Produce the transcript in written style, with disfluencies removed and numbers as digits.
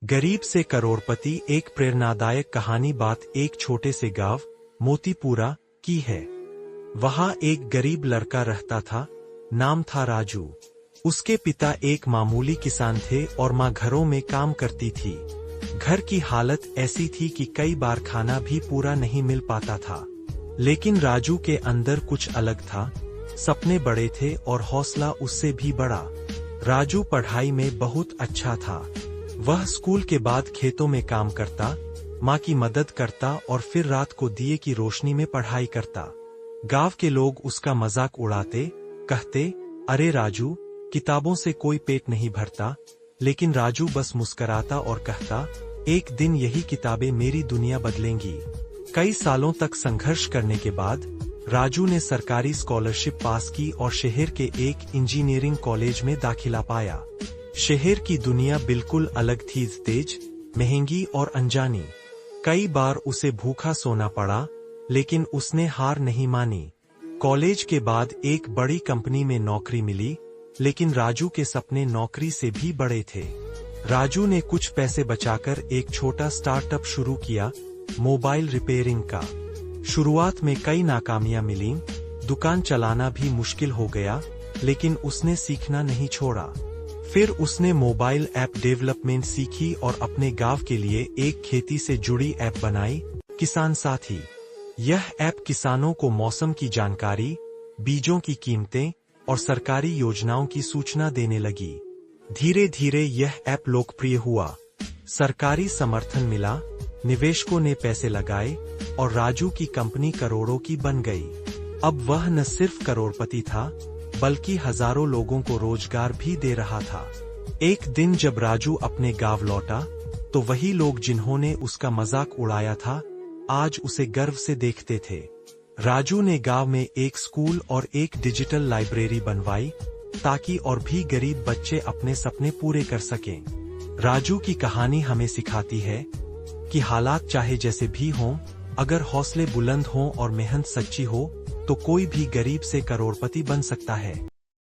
गरीब से करोड़पति एक प्रेरणादायक कहानी। बात एक छोटे से गांव मोतीपुरा की है। वहां एक गरीब लड़का रहता था, नाम था राजू। उसके पिता एक मामूली किसान थे और मां घरों में काम करती थी। घर की हालत ऐसी थी कि कई बार खाना भी पूरा नहीं मिल पाता था। लेकिन राजू के अंदर कुछ अलग था। सपने बड़े थे और हौसला उससे भी बड़ा। राजू पढ़ाई में बहुत अच्छा था। वह स्कूल के बाद खेतों में काम करता, माँ की मदद करता और फिर रात को दिए की रोशनी में पढ़ाई करता। गांव के लोग उसका मजाक उड़ाते, कहते, अरे राजू, किताबों से कोई पेट नहीं भरता। लेकिन राजू बस मुस्कुराता और कहता, एक दिन यही किताबें मेरी दुनिया बदलेंगी। कई सालों तक संघर्ष करने के बाद राजू ने सरकारी स्कॉलरशिप पास की और शहर के एक इंजीनियरिंग कॉलेज में दाखिला पाया। शहर की दुनिया बिल्कुल अलग थी, तेज, महंगी और अनजानी। कई बार उसे भूखा सोना पड़ा, लेकिन उसने हार नहीं मानी। कॉलेज के बाद एक बड़ी कंपनी में नौकरी मिली, लेकिन राजू के सपने नौकरी से भी बड़े थे। राजू ने कुछ पैसे बचाकर एक छोटा स्टार्टअप शुरू किया, मोबाइल रिपेयरिंग का। शुरुआत में कई नाकामियां मिलीं, दुकान चलाना भी मुश्किल हो गया, लेकिन उसने सीखना नहीं छोड़ा। फिर उसने मोबाइल ऐप डेवलपमेंट सीखी और अपने गांव के लिए एक खेती से जुड़ी ऐप बनाई, किसान साथी। यह ऐप किसानों को मौसम की जानकारी, बीजों की कीमतें और सरकारी योजनाओं की सूचना देने लगी। धीरे धीरे यह ऐप लोकप्रिय हुआ, सरकारी समर्थन मिला, निवेशकों ने पैसे लगाए और राजू की कंपनी करोड़ों की बन गई। अब वह न सिर्फ करोड़पति था, बल्कि हजारों लोगों को रोजगार भी दे रहा था। एक दिन जब राजू अपने गांव लौटा, तो वही लोग जिन्होंने उसका मजाक उड़ाया था, आज उसे गर्व से देखते थे। राजू ने गांव में एक स्कूल और एक डिजिटल लाइब्रेरी बनवाई, ताकि और भी गरीब बच्चे अपने सपने पूरे कर सकें। राजू की कहानी हमें सिखाती है कि हालात चाहे जैसे भी हों, अगर हौसले बुलंद हों और मेहनत सच्ची हो, तो कोई भी गरीब से करोड़पति बन सकता है।